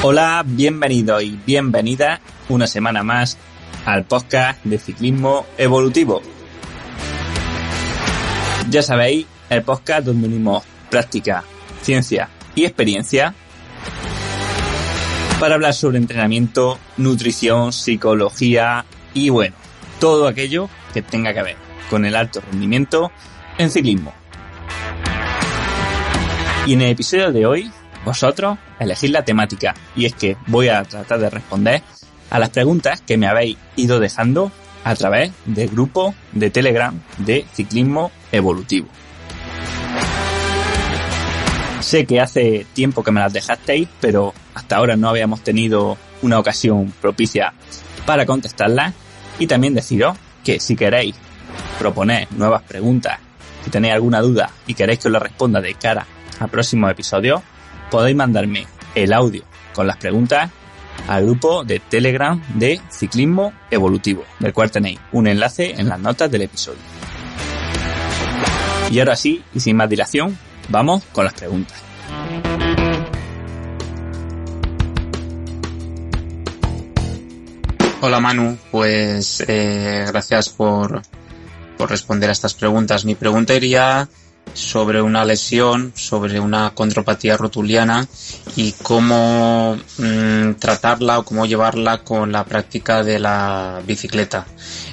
Hola, bienvenidos y bienvenidas una semana más al podcast de ciclismo evolutivo. Ya sabéis, el podcast donde unimos práctica, ciencia y experiencia para hablar sobre entrenamiento, nutrición, psicología y bueno, todo aquello que tenga que ver con el alto rendimiento en ciclismo. Y en el episodio de hoy, vosotros elegís la temática y es que voy a tratar de responder a las preguntas que me habéis ido dejando a través del grupo de Telegram de ciclismo evolutivo. Sé que hace tiempo que me las dejasteis, pero hasta ahora no habíamos tenido una ocasión propicia para contestarlas y también deciros que si queréis proponer nuevas preguntas, si tenéis alguna duda y queréis que os la responda de cara a próximos episodios, podéis mandarme el audio con las preguntas al grupo de Telegram de ciclismo evolutivo, del cual tenéis un enlace en las notas del episodio. Y ahora sí, y sin más dilación, vamos con las preguntas. Hola Manu, pues gracias por responder a estas preguntas. Mi pregunta iría sobre una lesión, sobre una condropatía rotuliana y cómo tratarla o cómo llevarla con la práctica de la bicicleta.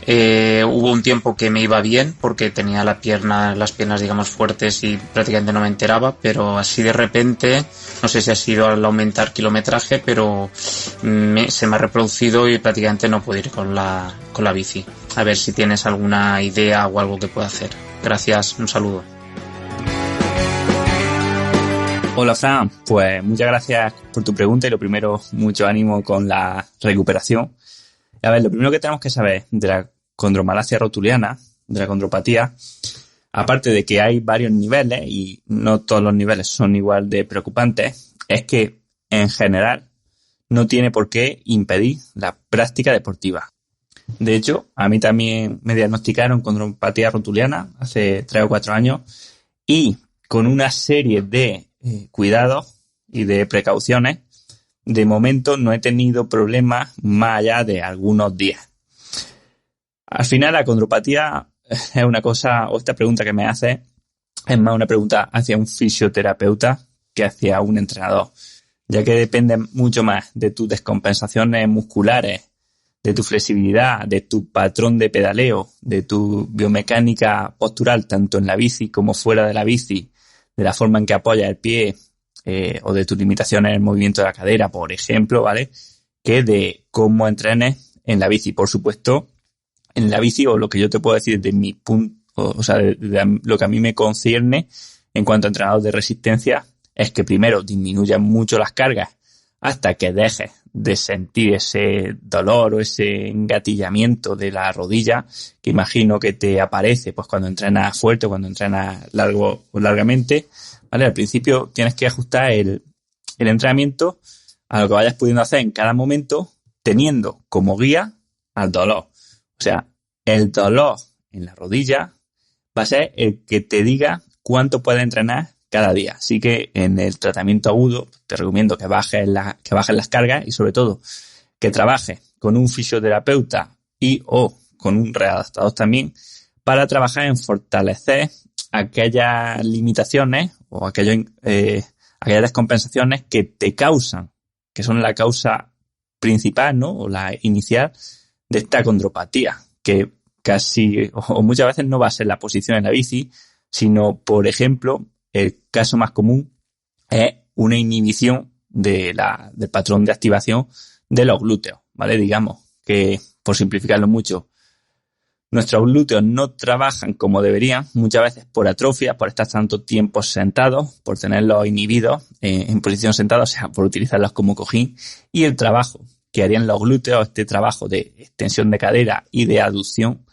Hubo un tiempo que me iba bien porque tenía las piernas digamos fuertes y prácticamente no me enteraba, pero así de repente, no sé si ha sido al aumentar kilometraje, pero se me ha reproducido y prácticamente no puedo ir con la bici. A ver si tienes alguna idea o algo que pueda hacer. Gracias, un saludo. Hola Fran, pues muchas gracias por tu pregunta y lo primero, mucho ánimo con la recuperación. A ver, lo primero que tenemos que saber de la condromalacia rotuliana, de la condropatía, aparte de que hay varios niveles y no todos los niveles son igual de preocupantes, es que en general no tiene por qué impedir la práctica deportiva. De hecho, a mí también me diagnosticaron condropatía rotuliana hace 3 o 4 años y con una serie de cuidados y de precauciones, de momento no he tenido problemas más allá de algunos días. Al final la condropatía es una cosa, o esta pregunta que me hace es más una pregunta hacia un fisioterapeuta que hacia un entrenador, ya que depende mucho más de tus descompensaciones musculares, de tu flexibilidad, de tu patrón de pedaleo, de tu biomecánica postural, tanto en la bici como fuera de la bici, de la forma en que apoyas el pie o de tus limitaciones en el movimiento de la cadera, por ejemplo, ¿vale? Que de cómo entrenes en la bici. Por supuesto, en la bici, o lo que yo te puedo decir desde mi punto, o sea, de lo que a mí me concierne en cuanto a entrenador de resistencia, es que primero disminuyas mucho las cargas hasta que dejes de sentir ese dolor o ese engatillamiento de la rodilla que imagino que te aparece pues cuando entrenas fuerte o cuando entrenas largo o largamente, ¿vale? Al principio tienes que ajustar el entrenamiento a lo que vayas pudiendo hacer en cada momento, teniendo como guía al dolor. O sea, el dolor en la rodilla va a ser el que te diga cuánto puedes entrenar cada día. Así que en el tratamiento agudo te recomiendo que bajes las cargas y sobre todo que trabajes con un fisioterapeuta y o con un readaptador también para trabajar en fortalecer aquellas limitaciones o aquellas descompensaciones que te causan, que son la causa principal, ¿no? O la inicial de esta condropatía, que casi o muchas veces no va a ser la posición en la bici, sino, por ejemplo, el caso más común es una inhibición del patrón de activación de los glúteos, ¿vale? Digamos que, por simplificarlo mucho, nuestros glúteos no trabajan como deberían, muchas veces por atrofia, por estar tanto tiempo sentados, por tenerlos inhibidos en posición sentada, o sea, por utilizarlos como cojín, y el trabajo que harían los glúteos, este trabajo de extensión de cadera y de aducción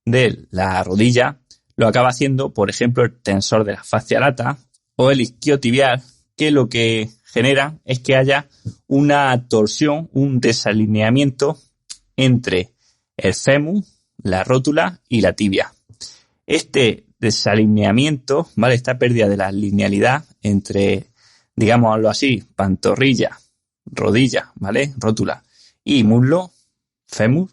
de la rodilla, lo acaba haciendo, por ejemplo, el tensor de la fascia lata o el isquiotibial, que lo que genera es que haya una torsión, un desalineamiento entre el fémur, la rótula y la tibia. Este desalineamiento, ¿vale? Esta pérdida de la linealidad entre, digámoslo así, pantorrilla, rodilla, ¿vale? Rótula, y muslo, fémur,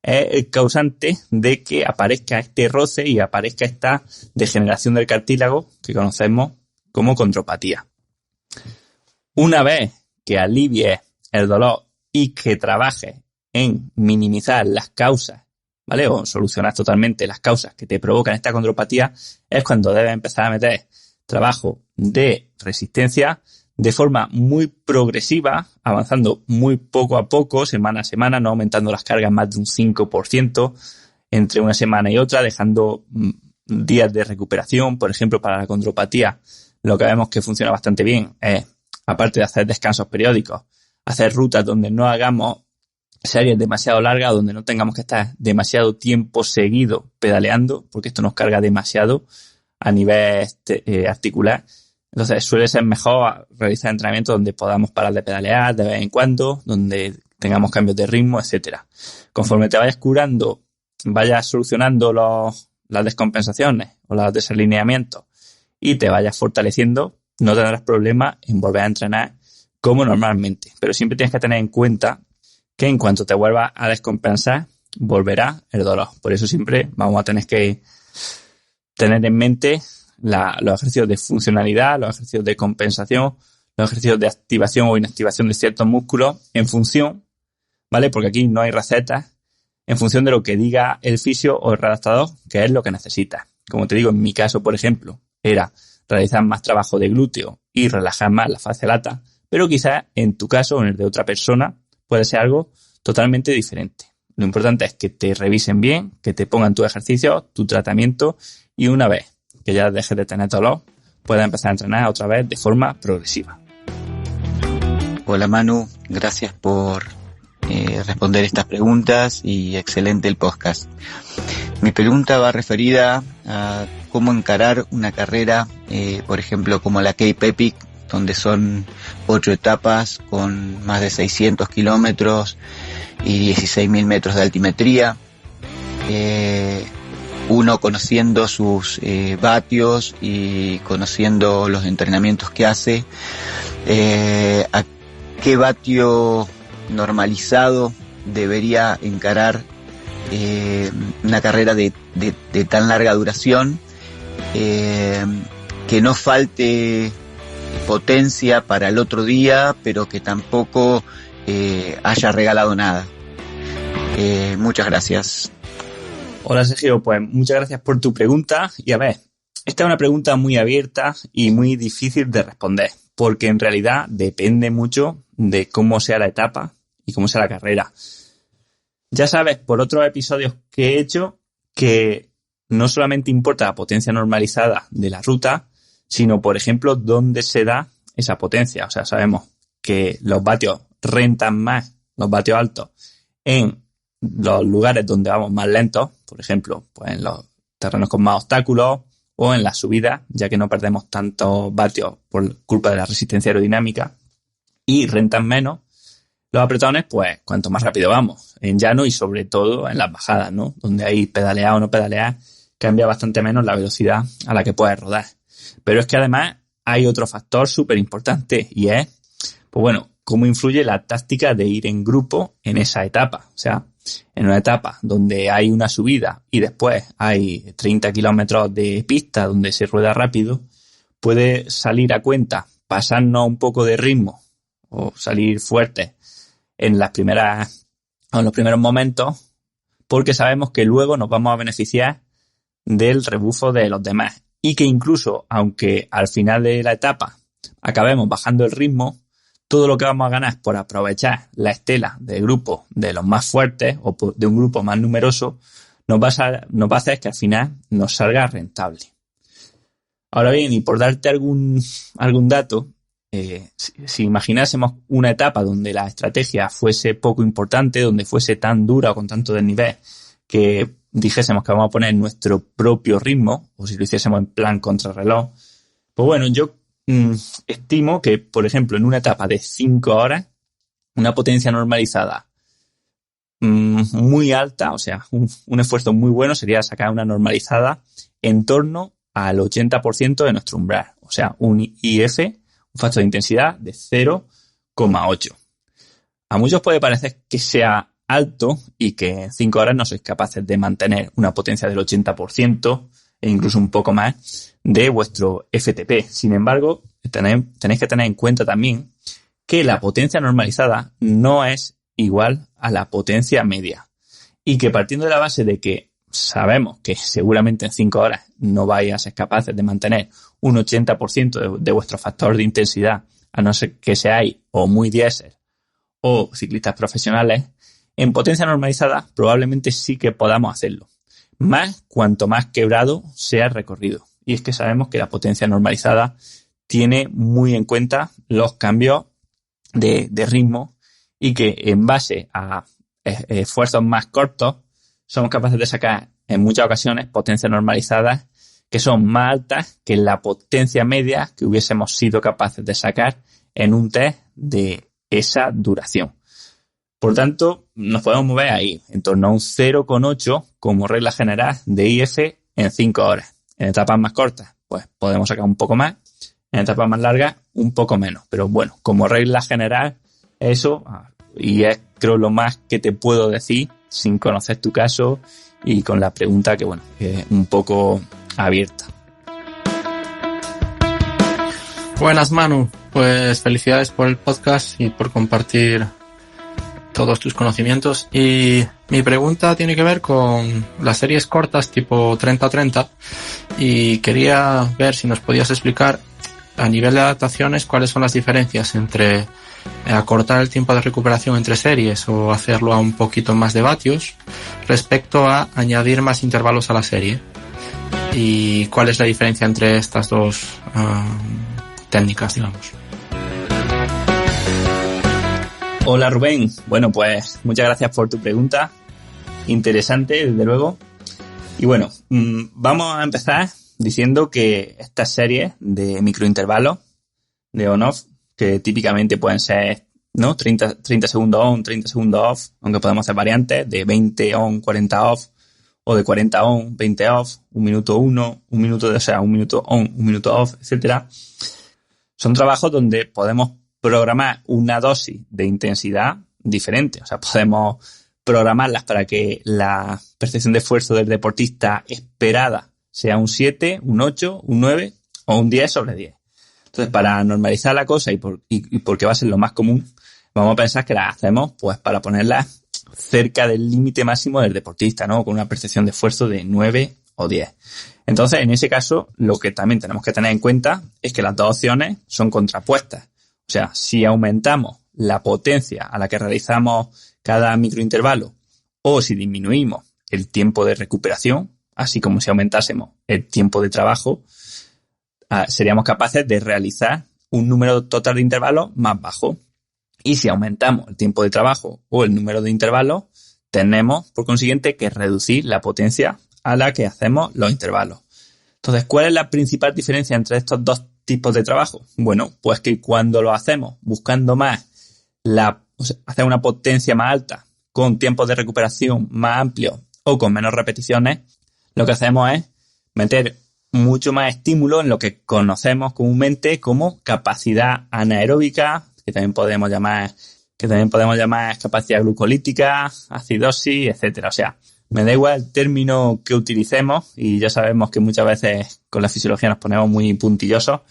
es el causante de que aparezca este roce y aparezca esta degeneración del cartílago que conocemos como condropatía. Una vez que alivies el dolor y que trabajes en minimizar las causas, ¿vale? O solucionar totalmente las causas que te provocan esta condropatía, es cuando debes empezar a meter trabajo de resistencia de forma muy progresiva, avanzando muy poco a poco, semana a semana, no aumentando las cargas más de un 5% entre una semana y otra, dejando días de recuperación. Por ejemplo, para la condropatía, lo que vemos que funciona bastante bien es, aparte de hacer descansos periódicos, hacer rutas donde no hagamos series demasiado largas, donde no tengamos que estar demasiado tiempo seguido pedaleando, porque esto nos carga demasiado a nivel articular. Entonces suele ser mejor realizar entrenamientos donde podamos parar de pedalear de vez en cuando, donde tengamos cambios de ritmo, etcétera. Conforme te vayas curando, vayas solucionando las descompensaciones o los desalineamientos y te vayas fortaleciendo, no tendrás problema en volver a entrenar como normalmente. Pero siempre tienes que tener en cuenta que en cuanto te vuelvas a descompensar, volverá el dolor. Por eso siempre vamos a tener que tener en mente los ejercicios de funcionalidad, los ejercicios de compensación, los ejercicios de activación o inactivación de ciertos músculos en función, ¿vale? Porque aquí no hay recetas, en función de lo que diga el fisio o el redactador, que es lo que necesitas. Como te digo, en mi caso, por ejemplo, era realizar más trabajo de glúteo y relajar más la fascia lata, pero quizás en tu caso o en el de otra persona puede ser algo totalmente diferente. Lo importante es que te revisen bien, que te pongan tus ejercicios, tu tratamiento y una vez que ya dejes de tener dolor, puedas empezar a entrenar otra vez de forma progresiva. Hola Manu, gracias por responder estas preguntas y excelente el podcast. Mi pregunta va referida a cómo encarar una carrera, por ejemplo, como la Cape Epic, donde son 8 etapas con más de 600 kilómetros y 16.000 metros de altimetría. Uno conociendo sus vatios y conociendo los entrenamientos que hace, a qué vatio normalizado debería encarar una carrera de tan larga duración, que no falte potencia para el otro día, pero que tampoco haya regalado nada. Muchas gracias. Hola Sergio, pues muchas gracias por tu pregunta. Y a ver, esta es una pregunta muy abierta y muy difícil de responder, porque en realidad depende mucho de cómo sea la etapa y cómo sea la carrera. Ya sabes, por otros episodios que he hecho, que no solamente importa la potencia normalizada de la ruta, sino, por ejemplo, dónde se da esa potencia. O sea, sabemos que los vatios rentan más, los vatios altos, en los lugares donde vamos más lentos, por ejemplo, pues en los terrenos con más obstáculos o en las subidas, ya que no perdemos tantos vatios por culpa de la resistencia aerodinámica, y rentan menos los apretones, pues cuanto más rápido vamos, en llano y sobre todo en las bajadas, ¿no? Donde hay pedalear o no pedalear, cambia bastante menos la velocidad a la que puedes rodar. Pero es que además hay otro factor súper importante y es, pues bueno, cómo influye la táctica de ir en grupo en esa etapa. O sea, en una etapa donde hay una subida y después hay 30 kilómetros de pista donde se rueda rápido, puede salir a cuenta pasarnos un poco de ritmo o salir fuerte en los primeros momentos, porque sabemos que luego nos vamos a beneficiar del rebufo de los demás y que incluso aunque al final de la etapa acabemos bajando el ritmo, todo lo que vamos a ganar es por aprovechar la estela del grupo de los más fuertes o de un grupo más numeroso, nos va a hacer que al final nos salga rentable. Ahora bien, y por darte algún dato, si imaginásemos una etapa donde la estrategia fuese poco importante, donde fuese tan dura o con tanto desnivel que dijésemos que vamos a poner nuestro propio ritmo, o si lo hiciésemos en plan contrarreloj, pues bueno, yo estimo que, por ejemplo, en una etapa de 5 horas, una potencia normalizada muy alta, o sea, un esfuerzo muy bueno sería sacar una normalizada en torno al 80% de nuestro umbral, o sea, un IF, un factor de intensidad de 0,8. A muchos puede parecer que sea alto y que en 5 horas no sois capaces de mantener una potencia del 80% e incluso un poco más de vuestro FTP. Sin embargo, tenéis que tener en cuenta también que la potencia normalizada no es igual a la potencia media y que partiendo de la base de que sabemos que seguramente en 5 horas no vais a ser capaces de mantener un 80% de vuestro factor de intensidad, a no ser que seáis o muy diésel o ciclistas profesionales, en potencia normalizada probablemente sí que podamos hacerlo. Más cuanto más quebrado sea el recorrido. Y es que sabemos que la potencia normalizada tiene muy en cuenta los cambios de ritmo y que en base a esfuerzos más cortos somos capaces de sacar en muchas ocasiones potencias normalizadas que son más altas que la potencia media que hubiésemos sido capaces de sacar en un test de esa duración. Por tanto, nos podemos mover ahí, en torno a un 0,8 como regla general de IF en 5 horas. En etapas más cortas, pues podemos sacar un poco más. En etapas más largas, un poco menos. Pero bueno, como regla general, eso, y es creo lo más que te puedo decir sin conocer tu caso y con la pregunta que, bueno, es un poco abierta. Buenas, Manu. Pues felicidades por el podcast y por compartir todos tus conocimientos. Y mi pregunta tiene que ver con las series cortas tipo 30-30 y quería ver si nos podías explicar a nivel de adaptaciones cuáles son las diferencias entre acortar el tiempo de recuperación entre series o hacerlo a un poquito más de vatios respecto a añadir más intervalos a la serie, y cuál es la diferencia entre estas dos técnicas, digamos. Hola Rubén, bueno pues muchas gracias por tu pregunta, interesante desde luego. Y bueno, vamos a empezar diciendo que estas series de microintervalos de on-off, que típicamente pueden ser, ¿no?, 30 segundos on, 30 segundos off, aunque podemos hacer variantes de 20 on, 40 off, o de 40 on, 20 off, un minuto on, un minuto off, etcétera. Son trabajos donde podemos programar una dosis de intensidad diferente. O sea, podemos programarlas para que la percepción de esfuerzo del deportista esperada sea un 7, un 8, un 9 o un 10 sobre 10. Entonces, para normalizar la cosa y porque va a ser lo más común, vamos a pensar que las hacemos pues para ponerlas cerca del límite máximo del deportista, ¿no? Con una percepción de esfuerzo de 9 o 10. Entonces, en ese caso, lo que también tenemos que tener en cuenta es que las dos opciones son contrapuestas. O sea, si aumentamos la potencia a la que realizamos cada microintervalo o si disminuimos el tiempo de recuperación, así como si aumentásemos el tiempo de trabajo, seríamos capaces de realizar un número total de intervalos más bajo. Y si aumentamos el tiempo de trabajo o el número de intervalos, tenemos, por consiguiente, que reducir la potencia a la que hacemos los intervalos. Entonces, ¿cuál es la principal diferencia entre estos dos tipos de trabajo? Bueno, pues que cuando lo hacemos buscando más hacer una potencia más alta con tiempos de recuperación más amplios o con menos repeticiones, lo que hacemos es meter mucho más estímulo en lo que conocemos comúnmente como capacidad anaeróbica, que también podemos llamar capacidad glucolítica, acidosis, etcétera. O sea, me da igual el término que utilicemos y ya sabemos que muchas veces con la fisiología nos ponemos muy puntillosos,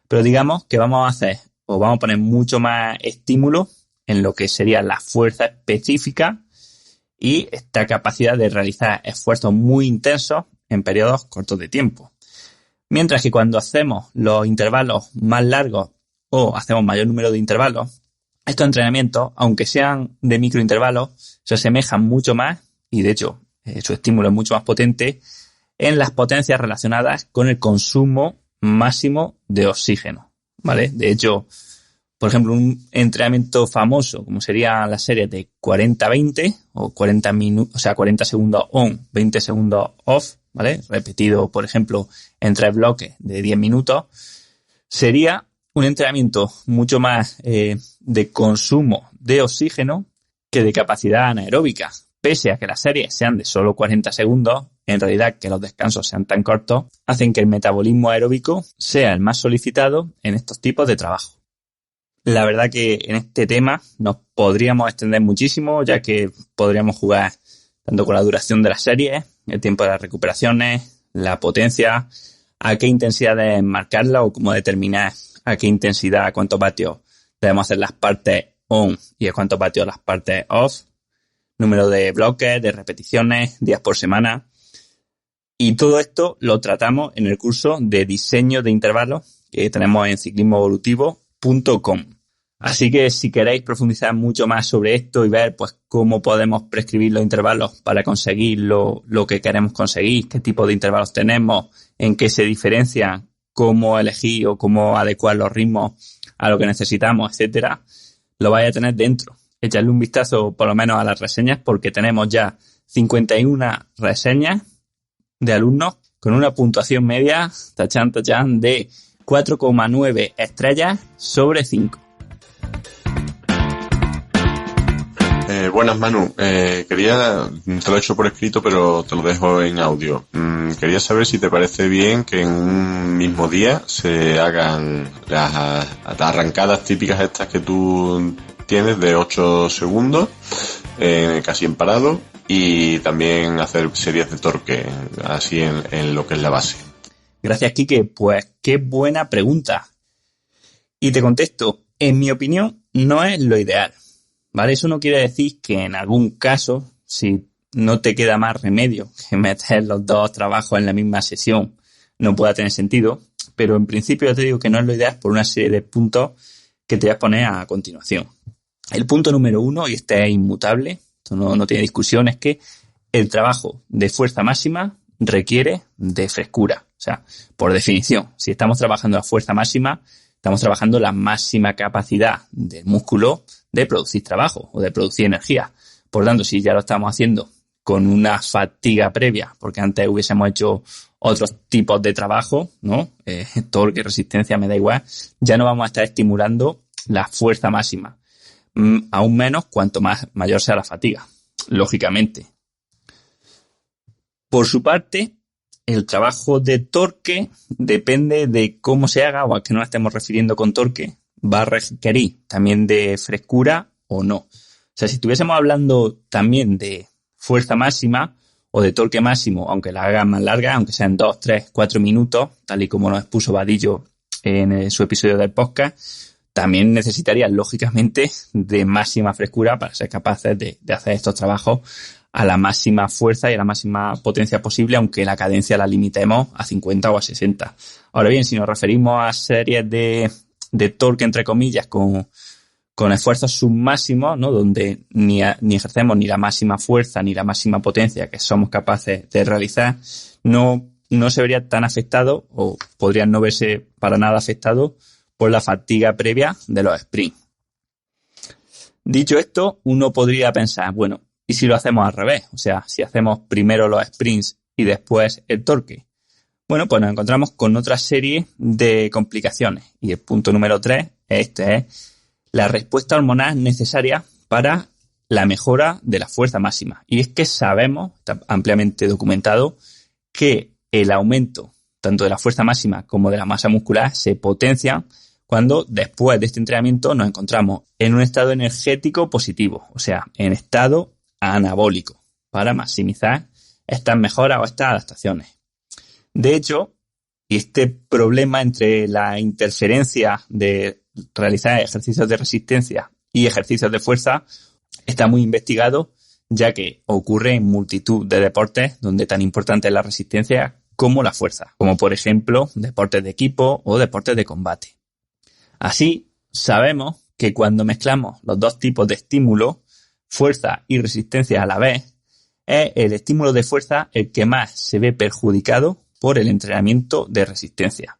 pero digamos que vamos a poner mucho más estímulo en lo que sería la fuerza específica y esta capacidad de realizar esfuerzos muy intensos en periodos cortos de tiempo. Mientras que cuando hacemos los intervalos más largos o hacemos mayor número de intervalos, estos entrenamientos, aunque sean de microintervalos, se asemejan mucho más, y de hecho su estímulo es mucho más potente, en las potencias relacionadas con el consumo máximo de oxígeno, ¿vale? De hecho, por ejemplo, un entrenamiento famoso, como sería la serie de 40-20, o 40 minutos, o sea, 40 segundos on, 20 segundos off, ¿vale? Repetido, por ejemplo, en 3 bloques de 10 minutos, sería un entrenamiento mucho más de consumo de oxígeno que de capacidad anaeróbica. Pese a que las series sean de solo 40 segundos, en realidad que los descansos sean tan cortos, hacen que el metabolismo aeróbico sea el más solicitado en estos tipos de trabajo. La verdad que en este tema nos podríamos extender muchísimo, ya que podríamos jugar tanto con la duración de las series, el tiempo de las recuperaciones, la potencia, a qué intensidad marcarla o cómo determinar a qué intensidad, a cuántos vatios debemos hacer las partes on y a cuántos vatios las partes off, número de bloques, de repeticiones, días por semana. Y todo esto lo tratamos en el curso de diseño de intervalos que tenemos en ciclismoevolutivo.com. Así que si queréis profundizar mucho más sobre esto y ver pues cómo podemos prescribir los intervalos para conseguir lo que queremos conseguir, qué tipo de intervalos tenemos, en qué se diferencian, cómo elegir o cómo adecuar los ritmos a lo que necesitamos, etcétera, lo vais a tener dentro. Echadle un vistazo por lo menos a las reseñas, porque tenemos ya 51 reseñas de alumnos con una puntuación media, tachán, de 4,9 estrellas sobre 5. Buenas, Manu. Te lo he hecho por escrito, pero te lo dejo en audio. Quería saber si te parece bien que en un mismo día se hagan las arrancadas típicas estas que tú tienes de 8 segundos, casi en parado, y también hacer series de torque, así en lo que es la base. Gracias, Quique. Pues qué buena pregunta. Y te contesto, en mi opinión, no es lo ideal. ¿Vale? Eso no quiere decir que en algún caso, si no te queda más remedio que meter los dos trabajos en la misma sesión, no pueda tener sentido, pero en principio ya te digo que no es lo ideal por una serie de puntos que te voy a poner a continuación. El punto número 1, y este es inmutable, esto no tiene discusión, es que el trabajo de fuerza máxima requiere de frescura. O sea, por definición, si estamos trabajando a fuerza máxima, estamos trabajando la máxima capacidad del músculo de producir trabajo o de producir energía. Por tanto, si ya lo estamos haciendo con una fatiga previa, porque antes hubiésemos hecho otros tipos de trabajo, ¿no? Torque, resistencia, me da igual, ya no vamos a estar estimulando la fuerza máxima. Aún menos cuanto más mayor sea la fatiga, lógicamente. Por su parte, el trabajo de torque depende de cómo se haga o a qué nos estemos refiriendo con torque. Va a requerir también de frescura o no. O sea, si estuviésemos hablando también de fuerza máxima o de torque máximo, aunque la haga más larga, aunque sean 2, 3, 4 minutos, tal y como nos expuso Vadillo en su episodio del podcast, también necesitaría, lógicamente, de máxima frescura para ser capaces de hacer estos trabajos a la máxima fuerza y a la máxima potencia posible, aunque la cadencia la limitemos a 50 o a 60. Ahora bien, si nos referimos a series de torque, entre comillas, con esfuerzos submáximos, ¿no? Donde ni ejercemos ni la máxima fuerza ni la máxima potencia que somos capaces de realizar, no se vería tan afectado o podría no verse para nada afectado por la fatiga previa de los sprints. Dicho esto, uno podría pensar, bueno, ¿y si lo hacemos al revés? O sea, si hacemos primero los sprints y después el torque. Bueno, pues nos encontramos con otra serie de complicaciones. Y el punto número 3, es la respuesta hormonal necesaria para la mejora de la fuerza máxima. Y es que sabemos, está ampliamente documentado, que el aumento tanto de la fuerza máxima como de la masa muscular se potencian cuando después de este entrenamiento nos encontramos en un estado energético positivo, o sea, en estado anabólico, para maximizar estas mejoras o estas adaptaciones. De hecho, este problema entre la interferencia de realizar ejercicios de resistencia y ejercicios de fuerza está muy investigado, ya que ocurre en multitud de deportes donde tan importante es la resistencia como la fuerza, como por ejemplo deportes de equipo o deportes de combate. Así, sabemos que cuando mezclamos los dos tipos de estímulo, fuerza y resistencia a la vez, es el estímulo de fuerza el que más se ve perjudicado por el entrenamiento de resistencia.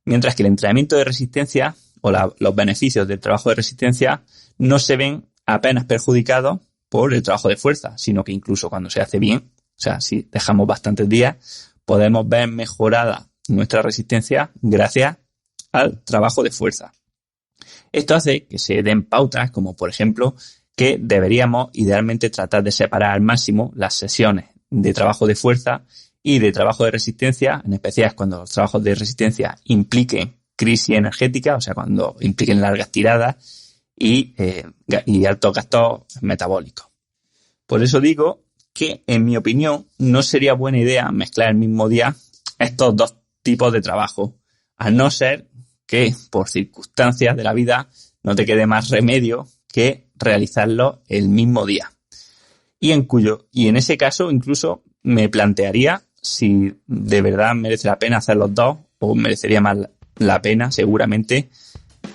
Mientras que el entrenamiento de resistencia o los beneficios del trabajo de resistencia no se ven apenas perjudicados por el trabajo de fuerza, sino que incluso cuando se hace bien, o sea, si dejamos bastantes días, podemos ver mejorada nuestra resistencia gracias al trabajo de fuerza. Esto hace que se den pautas como, por ejemplo, que deberíamos idealmente tratar de separar al máximo las sesiones de trabajo de fuerza y de trabajo de resistencia, en especial cuando los trabajos de resistencia impliquen crisis energética, o sea, cuando impliquen largas tiradas y altos gastos metabólicos. Por eso digo que, en mi opinión, no sería buena idea mezclar el mismo día estos dos tipos de trabajo, a no ser que, por circunstancias de la vida, no te quede más remedio que realizarlo el mismo día. Y en ese caso, incluso me plantearía si de verdad merece la pena hacer los dos, o merecería más la pena, seguramente,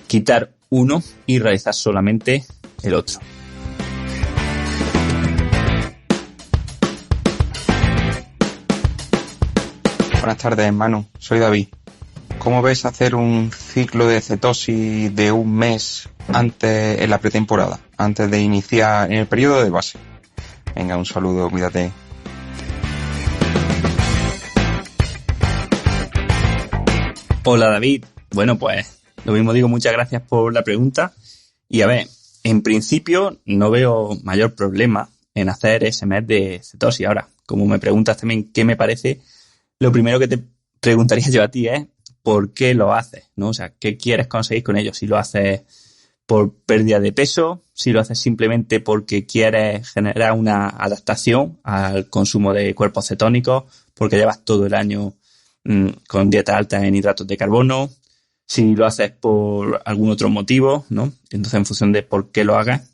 quitar uno y realizar solamente el otro. Buenas tardes, Manu. Soy David. ¿Cómo ves hacer un ciclo de cetosis de un mes antes en la pretemporada, antes de iniciar en el periodo de base? Venga, un saludo, cuídate. Hola, David. Bueno, pues lo mismo digo, muchas gracias por la pregunta. Y a ver, en principio no veo mayor problema en hacer ese mes de cetosis. Ahora, como me preguntas también qué me parece, lo primero que te preguntaría yo a ti es ¿por qué lo haces? ¿No? O sea, ¿qué quieres conseguir con ello? Si lo haces por pérdida de peso, si lo haces simplemente porque quieres generar una adaptación al consumo de cuerpos cetónicos, porque llevas todo el año con dieta alta en hidratos de carbono, si lo haces por algún otro motivo, ¿no? Entonces, en función de por qué lo hagas,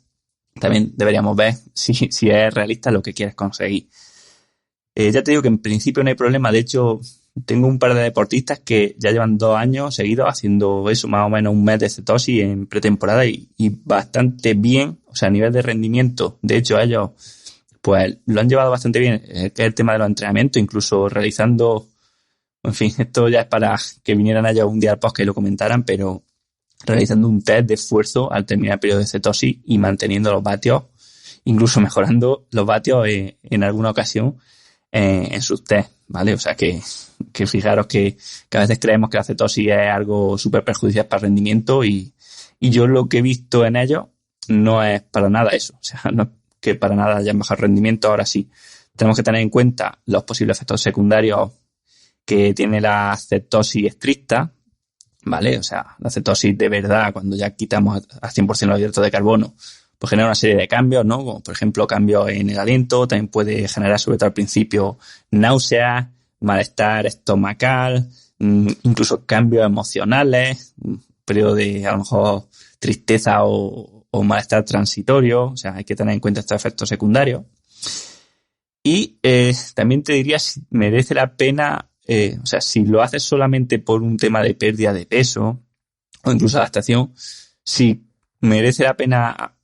también deberíamos ver si es realista lo que quieres conseguir. Ya te digo que en principio no hay problema. De hecho, tengo un par de deportistas que ya llevan 2 años seguidos haciendo eso, más o menos un mes de cetosis en pretemporada y bastante bien, o sea, a nivel de rendimiento. De hecho, ellos pues lo han llevado bastante bien, que es el tema de los entrenamientos, incluso realizando, en fin, esto ya es para que vinieran ellos un día al podcast y lo comentaran, pero realizando un test de esfuerzo al terminar el periodo de cetosis y manteniendo los vatios, incluso mejorando los vatios en alguna ocasión en sus test, ¿vale? O sea que fijaros que a veces creemos que la cetosis es algo súper perjudicial para el rendimiento y yo lo que he visto en ellos no es para nada eso. O sea, no es que para nada haya mejor rendimiento. Ahora sí, tenemos que tener en cuenta los posibles efectos secundarios que tiene la cetosis estricta, ¿vale? O sea, la cetosis de verdad, cuando ya quitamos al 100% los hidratos de carbono, pues genera una serie de cambios, ¿no? Como por ejemplo cambios en el aliento, también puede generar, sobre todo al principio, náuseas, malestar estomacal, incluso cambios emocionales, un periodo de a lo mejor tristeza o malestar transitorio. O sea, hay que tener en cuenta estos efectos secundarios. Y también te diría si merece la pena, o sea, si lo haces solamente por un tema de pérdida de peso o incluso adaptación, si merece la pena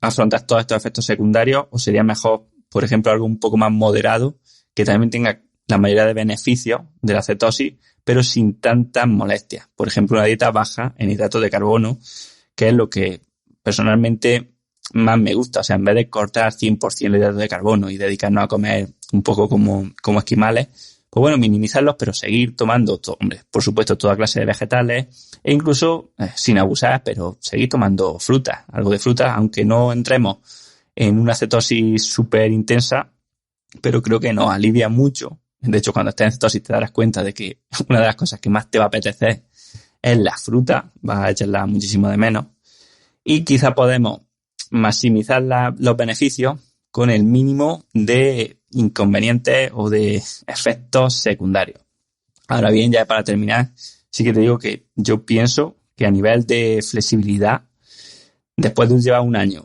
afrontar todos estos efectos secundarios o sería mejor, por ejemplo, algo un poco más moderado que también tenga la mayoría de beneficios de la cetosis, pero sin tantas molestias. Por ejemplo, una dieta baja en hidratos de carbono, que es lo que personalmente más me gusta. O sea, en vez de cortar 100% el hidrato de carbono y dedicarnos a comer un poco como esquimales, pues bueno, minimizarlos, pero seguir tomando, por supuesto, toda clase de vegetales e incluso, sin abusar, pero seguir tomando fruta, algo de fruta, aunque no entremos en una cetosis súper intensa, pero creo que nos alivia mucho. De hecho, cuando estés en cetosis te darás cuenta de que una de las cosas que más te va a apetecer es la fruta, vas a echarla muchísimo de menos. Y quizá podemos maximizar los beneficios con el mínimo de inconvenientes o de efectos secundarios. Ahora bien, ya para terminar, sí que te digo que yo pienso que a nivel de flexibilidad, después de llevar un año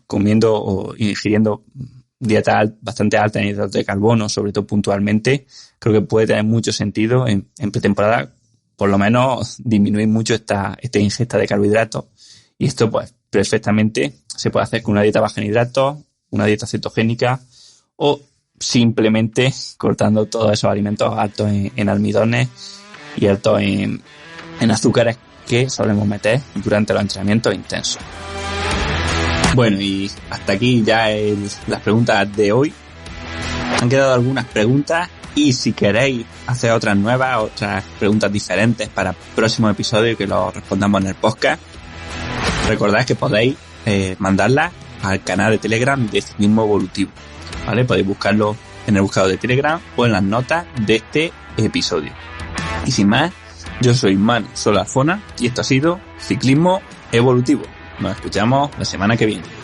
comiendo o ingiriendo dieta bastante alta en hidratos de carbono, sobre todo puntualmente, creo que puede tener mucho sentido en pretemporada, por lo menos disminuir mucho esta ingesta de carbohidratos. Y esto pues perfectamente se puede hacer con una dieta baja en hidratos, una dieta cetogénica o simplemente cortando todos esos alimentos altos en almidones y altos en azúcares que solemos meter durante los entrenamientos intensos. Bueno, y hasta aquí ya las preguntas de hoy. Han quedado algunas preguntas y si queréis hacer otras nuevas, otras preguntas diferentes para el próximo episodio que lo respondamos en el podcast, recordad que podéis mandarlas al canal de Telegram de Ciclismo Evolutivo, ¿vale? Podéis buscarlo en el buscador de Telegram o en las notas de este episodio. Y sin más, Yo soy Manu Solafona y esto ha sido Ciclismo Evolutivo. Nos escuchamos la semana que viene.